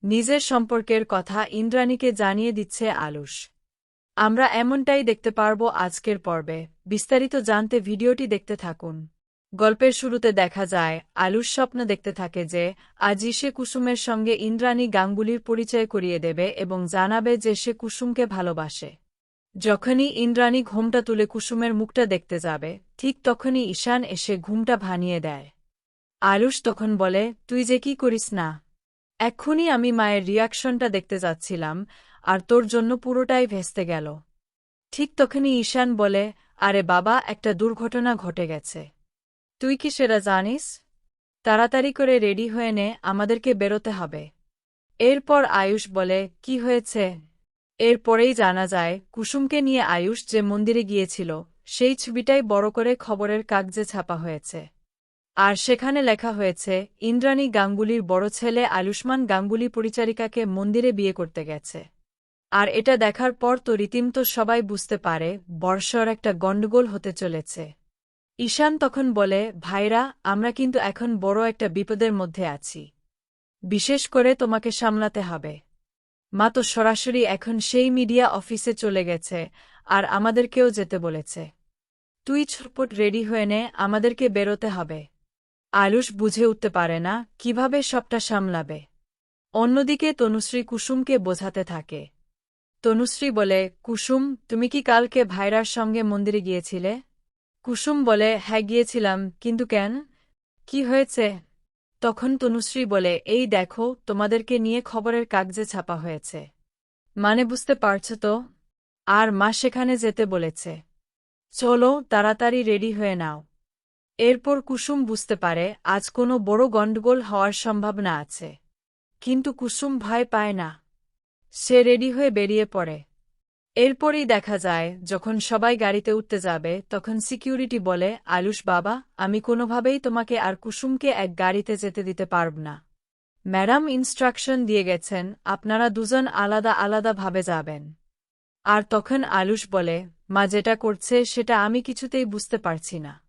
নিজের সম্পর্কের কথা ইন্দ্রাণীকে জানিয়ে দিচ্ছে আলুশ। আমরা এমনটাই দেখতে পারব আজকের পর্বে। বিস্তারিত জানতে ভিডিওটি দেখতে থাকুন। গল্পের শুরুতে দেখা যায় আলুশ স্বপ্ন দেখতে থাকে যে আজই সে কুসুমের সঙ্গে ইন্দ্রাণী গাঙ্গুলির পরিচয় করিয়ে দেবে এবং জানাবে যে সে কুসুমকে ভালোবাসে। যখনই ইন্দ্রাণী ঘুমটা তুলে কুসুমের মুখটা দেখতে যাবে, ঠিক তখনই ঈশান এসে ঘুমটা ভাঙিয়ে দেয়। আলুশ তখন বলে, তুই যে কি করিস না, এক্ষুনি আমি মায়ের রিয়াকশনটা দেখতে যাচ্ছিলাম, আর তোর জন্য পুরোটাই ভেস্তে গেল। ঠিক তখনই ঈশান বলে, আরে বাবা, একটা দুর্ঘটনা ঘটে গেছে। তুই কি সেটা জানিস? তাড়াতাড়ি করে রেডি হয়ে নে, আমাদেরকে বেরোতে হবে। এরপর আয়ুষ বলে, কি হয়েছে? এরপরেই জানা যায় কুসুমকে নিয়ে আয়ুষ যে মন্দিরে গিয়েছিল সেই ছবিটাই বড় করে খবরের কাগজে ছাপা হয়েছে। আর সেখানে লেখা হয়েছে ইন্দ্রাণী গাঙ্গুলির বড় ছেলে আয়ুষ্মান গাঙ্গুলি পরিচারিকাকে মন্দিরে বিয়ে করতে গেছে। আর এটা দেখার পর তো রীতিমতো সবাই বুঝতে পারে বর্ষর একটা গণ্ডগোল হতে চলেছে। ঈশান তখন বলে, ভাইরা, আমরা কিন্তু এখন বড় একটা বিপদের মধ্যে আছি। বিশেষ করে তোমাকে সামলাতে হবে। মা তো সরাসরি এখন সেই মিডিয়া অফিসে চলে গেছে আর আমাদেরকেও যেতে বলেছে। তুই ছটপট রেডি হয়ে নে, আমাদেরকে বেরোতে হবে। আলুশ বুঝে উঠতে পারে না কিভাবে সবটা সামলাবে। অন্যদিকে তনুশ্রী কুসুমকে বোঝাতে থাকে। তনুশ্রী বলে, কুসুম, তুমি কি কালকে ভাইরার সঙ্গে মন্দিরে গিয়েছিলে? কুসুম বলে, হ্যাঁ গিয়েছিলাম, কিন্তু কেন? কি হয়েছে? তখন তনুশ্রী বলে, এই দেখো, তোমাদেরকে নিয়ে খবরের কাগজে ছাপা হয়েছে। মানে বুঝতে পারছ তো? আর মা সেখানে যেতে বলেছে। চলো, তাড়াতাড়ি রেডি হয়ে নাও। এরপর কুসুম বুঝতে পারে আজ কোনো বড় গণ্ডগোল হওয়ার সম্ভাবনা আছে। কিন্তু কুসুম ভয় পায় না। সে রেডি হয়ে বেরিয়ে পড়ে। এরপরই দেখা যায় যখন সবাই গাড়িতে উঠতে যাবে তখন সিকিউরিটি বলে, আলুশ বাবা, আমি কোনোভাবেই তোমাকে আর কুসুমকে এক গাড়িতে যেতে দিতে পারব না। ম্যাডাম ইনস্ট্রাকশন দিয়ে গেছেন আপনারা দুজন আলাদা আলাদাভাবে যাবেন। আর তখন আলুশ বলে, মা যেটা করছে সেটা আমি কিছুতেই বুঝতে পারছি না।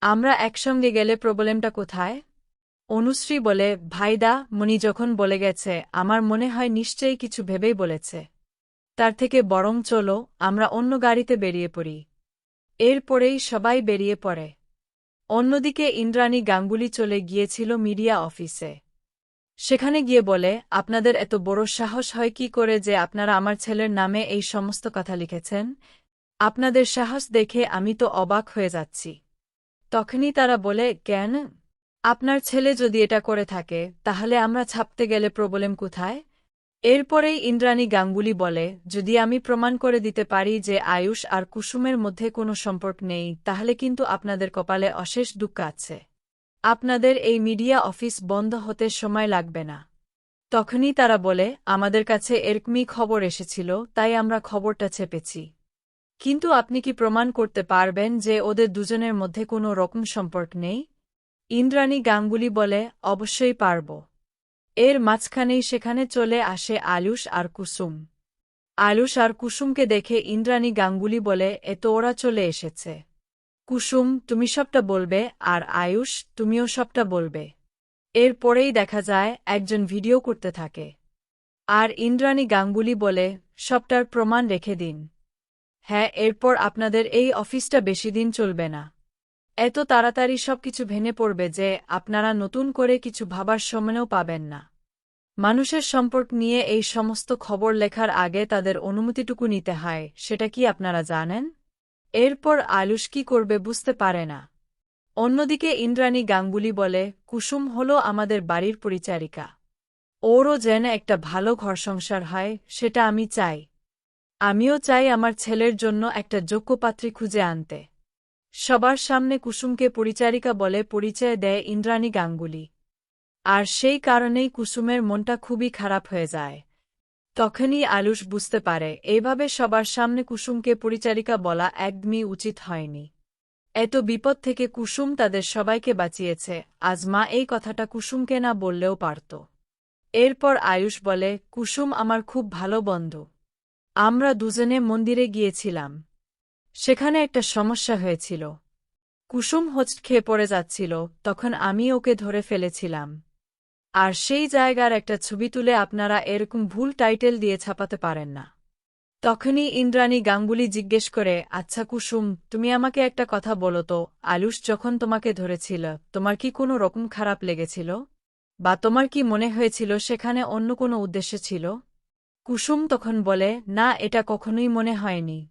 আমরা একসঙ্গে গেলে প্রবলেমটা কোথায়? অনুশ্রী বলে, ভাইদা, মনি যখন বলে গেছে আমার মনে হয় নিশ্চয়ই কিছু ভেবেই বলেছে। তার থেকে বরং চলো আমরা অন্য গাড়িতে বেরিয়ে পড়ি। এরপরেই সবাই বেরিয়ে পড়ে। অন্যদিকে ইন্দ্রাণী গাঙ্গুলি চলে গিয়েছিল মিডিয়া অফিসে। সেখানে গিয়ে বলে, আপনাদের এত বড় সাহস হয় কি করে যে আপনারা আমার ছেলের নামে এই সমস্ত কথা লিখেছেন? আপনাদের সাহস দেখে আমি তো অবাক হয়ে যাচ্ছি। তখনই তারা বলে, কেন? আপনার ছেলে যদি এটা করে থাকে তাহলে আমরা ছাপতে গেলে প্রবলেম কোথায়? এরপরেই ইন্দ্রাণী গাঙ্গুলি বলে, যদি আমি প্রমাণ করে দিতে পারি যে আয়ুষ আর কুসুমের মধ্যে কোনো সম্পর্ক নেই তাহলে কিন্তু আপনাদের কপালে অশেষ দুঃখ আছে। আপনাদের এই মিডিয়া অফিস বন্ধ হতে সময় লাগবে না। তখনই তারা বলে, আমাদের কাছে এরকমই খবর এসেছিল তাই আমরা খবরটা ছেপেছি। কিন্তু আপনি কি প্রমাণ করতে পারবেন যে ওদের দুজনের মধ্যে কোনো রকম সম্পর্ক নেই? ইন্দ্রাণী গাঙ্গুলি বলে, অবশ্যই পারব। এর মাঝখানেই সেখানে চলে আসে আলুশ আর কুসুম। আলুশ আর কুসুমকে দেখে ইন্দ্রাণী গাঙ্গুলি বলে, এত ওরা চলে এসেছে। কুসুম, তুমি সবটা বলবে, আর আয়ুষ, তুমিও সবটা বলবে। এরপরেই দেখা যায় একজন ভিডিও করতে থাকে। আর ইন্দ্রাণী গাঙ্গুলি বলে, সবটার প্রমাণ রেখে দিন। হ্যাঁ, এরপর আপনাদের এই অফিসটা বেশিদিন চলবে না। এত তাড়াতাড়ি সবকিছু ভেঙে পড়বে যে আপনারা নতুন করে কিছু ভাবার সময়ও পাবেন না। মানুষের সম্পর্ক নিয়ে এই সমস্ত খবর লেখার আগে তাদের অনুমতিটুকু নিতে হয়, সেটা কি আপনারা জানেন? এরপর আলুশ কি করবে বুঝতে পারে না। অন্যদিকে ইন্দ্রাণী গাঙ্গুলি বলে, কুসুম হল আমাদের বাড়ির পরিচারিকা। ওরও যেন একটা ভালো ঘর সংসার হয় সেটা আমি চাই। আমিও চাই আমার ছেলের জন্য একটা যোগ্য পাত্রী খুঁজে আনতে। সবার সামনে কুসুমকে পরিচারিকা বলে পরিচয় দেয় ইন্দ্রাণী গাঙ্গুলি। আর সেই কারণেই কুসুমের মনটা খুবই খারাপ হয়ে যায়। তখনই আলুশ বুঝতে পারে এইভাবে সবার সামনে কুসুমকে পরিচারিকা বলা একদমই উচিত হয়নি। এত বিপদ থেকে কুসুম তাদের সবাইকে বাঁচিয়েছে, আজ মা এই কথাটা কুসুমকে না বললেও পারত। এরপর আয়ুষ বলে, কুসুম আমার খুব ভালো বন্ধু। আমরা দুজনে মন্দিরে গিয়েছিলাম। সেখানে একটা সমস্যা হয়েছিল। কুসুম হোঁচট খেয়ে পড়ে যাচ্ছিল, তখন আমি ওকে ধরে ফেলেছিলাম। আর সেই জায়গার একটা ছবি তুলে আপনারা এরকম ভুল টাইটেল দিয়ে ছাপাতে পারেন না। তখনই ইন্দ্রাণী গাঙ্গুলি জিজ্ঞেস করে, আচ্ছা কুসুম, তুমি আমাকে একটা কথা বলো তো, আলুশ যখন তোমাকে ধরেছিল তোমার কি কোনো রকম খারাপ লেগেছিল? বা তোমার কি মনে হয়েছিল সেখানে অন্য কোনো উদ্দেশ্য ছিল? কুসুম তখন বলে, না, এটা কখনোই মনে হয়নি।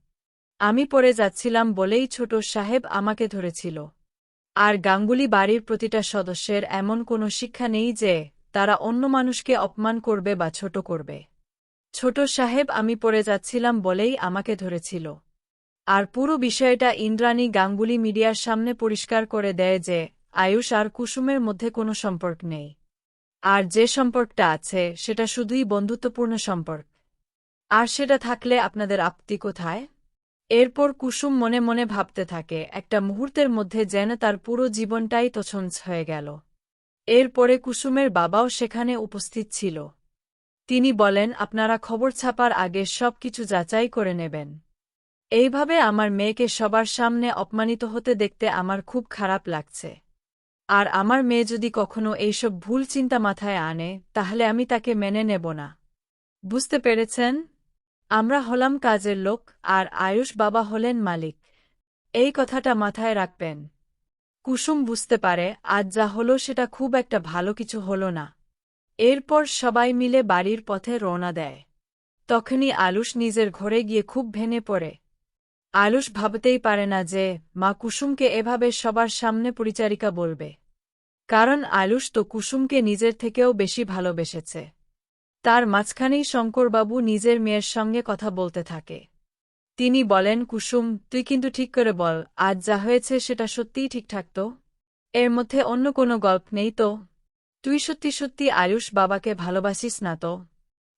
আমি পড়ে যাচ্ছিলাম বলেই ছোট সাহেব আমাকে ধরেছিল। আর গাঙ্গুলি বাড়ির প্রতিটা সদস্যের এমন কোনো শিক্ষা নেই যে তারা অন্য মানুষকে অপমান করবে বা ছোট করবে। ছোট সাহেব আমি পড়ে যাচ্ছিলাম বলেই আমাকে ধরেছিল। আর পুরো বিষয়টা ইন্দ্রাণী গাঙ্গুলি মিডিয়ার সামনে পরিষ্কার করে দেয় যে আয়ুষ আর কুসুমের মধ্যে কোনো সম্পর্ক নেই। আর যে সম্পর্কটা আছে সেটা শুধুই বন্ধুত্বপূর্ণ সম্পর্ক। আর সেটা থাকলে আপনাদের আপত্তি কোথায়? এরপর কুসুম মনে মনে ভাবতে থাকে, একটা মুহূর্তের মধ্যে যেন তার পুরো জীবনটাই তছনছ হয়ে গেল। এরপরে কুসুমের বাবাও সেখানে উপস্থিত ছিল। তিনি বলেন, আপনারা খবর ছাপার আগে সব কিছু যাচাই করে নেবেন। এইভাবে আমার মেয়েকে সবার সামনে অপমানিত হতে দেখতে আমার খুব খারাপ লাগছে। আর আমার মেয়ে যদি কখনো এইসব ভুল চিন্তা মাথায় আনে তাহলে আমি তাকে মেনে নেব না। বুঝতে পেরেছেন? আমরা হলাম কাজের লোক আর আয়ুষ বাবা হলেন মালিক। এই কথাটা মাথায় রাখবেন। কুসুম বুঝতে পারে আজ যা হলো সেটা খুব একটা ভালো কিছু হলো না। এরপর সবাই মিলে বাড়ির পথে রওনা দেয়। তখনই আলুশ নিজের ঘরে গিয়ে খুব ভেঙে পড়ে। আলুশ ভাবতেই পারে না যে মা কুসুমকে এভাবে সবার সামনে পরিচারিকা বলবে। কারণ আলুশ তো কুসুমকে নিজের থেকেও বেশি ভালোবেসেছে। তার মাঝখানেই শঙ্করবাবু নিজের মেয়ের সঙ্গে কথা বলতে থাকে। তিনি বলেন, কুসুম, তুই কিন্তু ঠিক করে বল, আজ যা হয়েছে সেটা সত্যিই ঠিকঠাক তো? এর মধ্যে অন্য কোনো গল্প নেই তো? তুই সত্যি সত্যি আয়ুষ বাবাকে ভালোবাসিস না তো?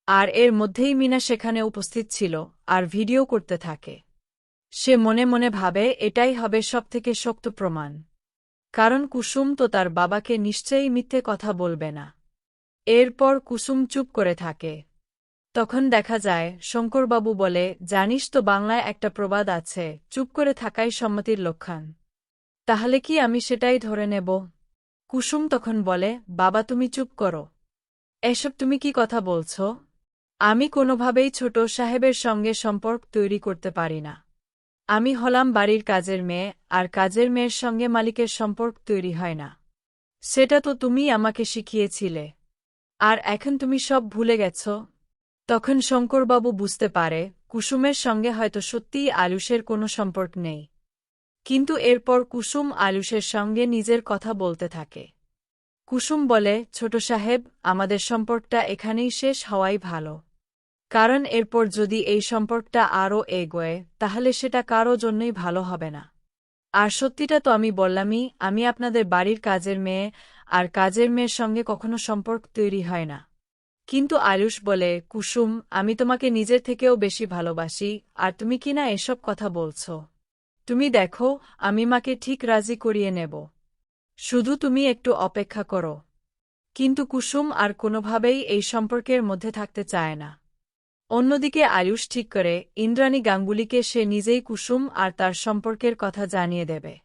আর এর মধ্যেই মিনা সেখানে উপস্থিত ছিল আর ভিডিও করতে থাকে। সে মনে মনে ভাবে এটাই হবে সবথেকে শক্ত প্রমাণ। কারণ কুসুম তো তার বাবাকে নিশ্চয়ই মিথ্যে কথা বলবে না। এরপর কুসুম চুপ করে থাকে। তখন দেখা যায় শঙ্করবাবু বলে, জানিস তো বাংলায় একটা প্রবাদ আছে, চুপ করে থাকাই সম্মতির লক্ষণ। তাহলে কি আমি সেটাই ধরে নেব? কুসুম তখন বলে, বাবা তুমি চুপ করো। এসব তুমি কি কথা বলছ? আমি কোনোভাবেই ছোট সাহেবের সঙ্গে সম্পর্ক তৈরি করতে পারি না। আমি হলাম বাড়ির কাজের মেয়ে, আর কাজের মেয়ের সঙ্গে মালিকের সম্পর্ক তৈরি হয় না। সেটা তো তুমি আমাকে শিখিয়েছিলে। আর এখন তুমি সব ভুলে গেছ? তখন শঙ্করবাবু বুঝতে পারে কুসুমের সঙ্গে হয়তো সত্যিই আলুশের কোনো সম্পর্ক নেই। কিন্তু এরপর কুসুম আলুশের সঙ্গে নিজের কথা বলতে থাকে। কুসুম বলে, ছোট সাহেব, আমাদের সম্পর্কটা এখানেই শেষ হওয়াই ভালো। কারণ এরপর যদি এই সম্পর্কটা আরও এগোয় তাহলে সেটা কারো জন্যই ভালো হবে না। আর সত্যিটা তো আমি বললামই, আমি আপনাদের বাড়ির কাজের মেয়ে, আর কাজের মেয়ের সঙ্গে কখনো সম্পর্ক তৈরি হয় না। কিন্তু আয়ুষ বলে, কুসুম, আমি তোমাকে নিজের থেকেও বেশি ভালোবাসি, আর তুমি কিনা এসব কথা বলছ। তুমি দেখো, আমি মাকে ঠিক রাজি করিয়ে নেব। শুধু তুমি একটু অপেক্ষা করো। কিন্তু কুসুম আর কোনোভাবেই এই সম্পর্কের মধ্যে থাকতে চায় না। অন্যদিকে আয়ুষ ঠিক করে ইন্দ্রাণী গাঙ্গুলিকে সে নিজেই কুসুম আর তার সম্পর্কের কথা জানিয়ে দেবে।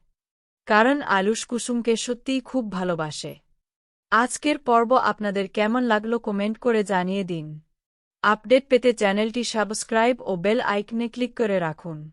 কারণ আয়ুষ কুসুমকে সত্যিই খুব ভালোবাসে। আজকের পর্ব আপনাদের কেমন লাগলো কমেন্ট করে জানিয়ে দিন। আপডেট পেতে চ্যানেলটি সাবস্ক্রাইব ও বেল আইকনে ক্লিক করে রাখুন।